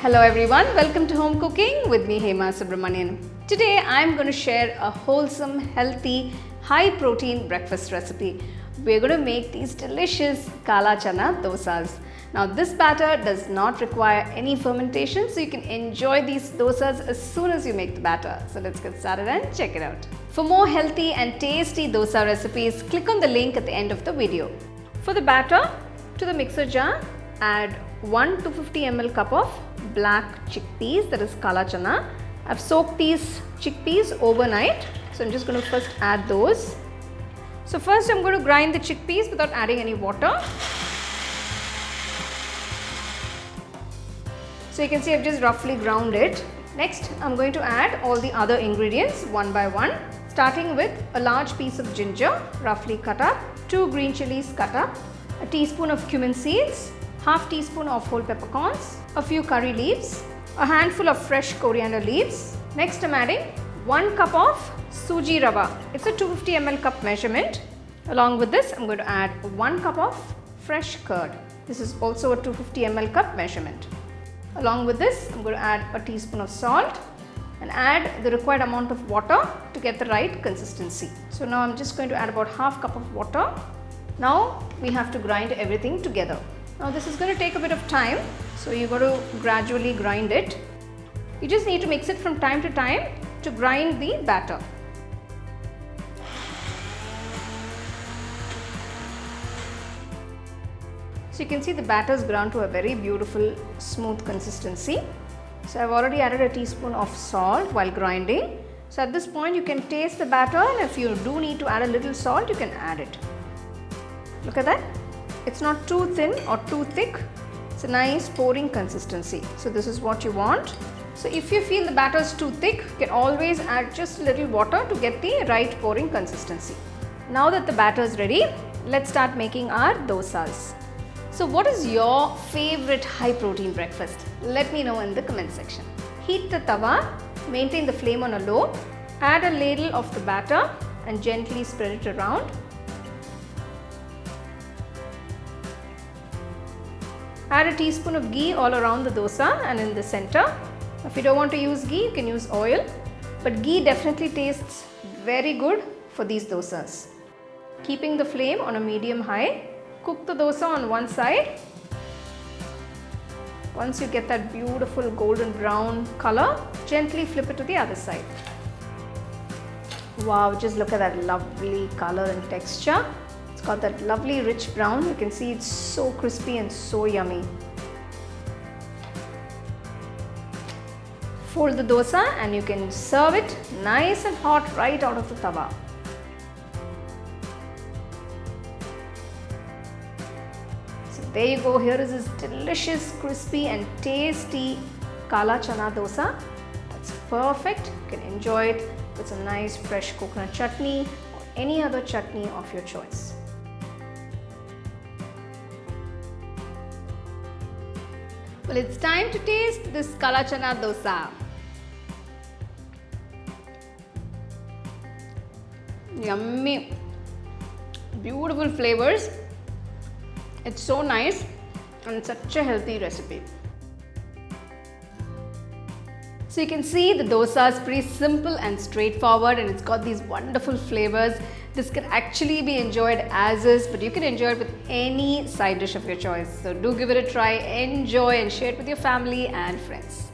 Hello everyone, welcome to Home Cooking with me Hema Subramanian. Today I'm going to share a wholesome, healthy, high protein breakfast recipe. We're going to make these delicious Kala Chana Dosas. Now this batter does not require any fermentation, so you can enjoy these dosas as soon as you make the batter. So let's get started and check it out. For more healthy and tasty dosa recipes, click on the link at the end of the video. For the batter, to the mixer jar, add 1 250 ml cup of black chickpeas, that is Kala Chana. I've soaked these chickpeas overnight, so I'm just going to first add those. So first I'm going to grind the chickpeas without adding any water. So you can see I've just roughly ground it. Next I'm going to add all the other ingredients one by one, starting with a large piece of ginger roughly cut up, 2 green chilies cut up, a teaspoon of cumin seeds, half teaspoon of whole peppercorns, a few curry leaves, a handful of fresh coriander leaves. Next I'm adding 1 cup of Sooji Rava. It's a 250 ml cup measurement. Along with this I'm going to add 1 cup of fresh curd. This is also a 250 ml cup measurement. Along with this I'm going to add a teaspoon of salt and add the required amount of water to get the right consistency. So now I'm just going to add about half cup of water. Now we have to grind everything together. Now this is going to take a bit of time, so you've got to gradually grind it. You just need to mix it from time to time to grind the batter. So you can see the batter is ground to a very beautiful smooth consistency. So I've already added a teaspoon of salt while grinding. So at this point you can taste the batter, and if you do need to add a little salt, you can add it. Look at that. It's not too thin or too thick. It's a nice pouring consistency. So this is what you want. So if you feel the batter is too thick, you can always add just a little water to get the right pouring consistency. Now that the batter is ready, let's start making our dosas. So what is your favorite high protein breakfast? Let me know in the comment section. Heat the tawa, maintain the flame on a low, add a ladle of the batter and gently spread it around. Add a teaspoon of ghee all around the dosa and in the center. If you don't want to use ghee, you can use oil, but ghee definitely tastes very good for these dosas. Keeping the flame on a medium high, cook the dosa on one side. Once you get that beautiful golden brown color, gently flip it to the other side. Wow, just look at that lovely color and texture. It's got that lovely rich brown. You can see it's so crispy and so yummy. Fold the dosa and you can serve it nice and hot right out of the tawa. So there you go. Here is this delicious, crispy and tasty Kala Chana Dosa. That's perfect. You can enjoy it with some nice fresh coconut chutney or any other chutney of your choice. Well, it's time to taste this Kala Chana Dosa. Yummy, beautiful flavors. It's so nice and such a healthy recipe. So you can see the dosa is pretty simple and straightforward, and it's got these wonderful flavors. This can actually be enjoyed as is, but you can enjoy it with any side dish of your choice. So do give it a try, enjoy and share it with your family and friends.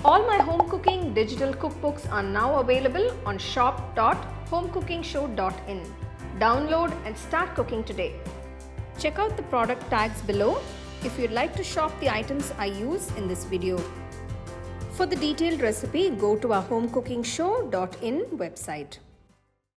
All my home cooking digital cookbooks are now available on shop.homecookingshow.in. Download and start cooking today. Check out the product tags below if you'd like to shop the items I use in this video. For the detailed recipe, go to our HomeCookingShow.in website.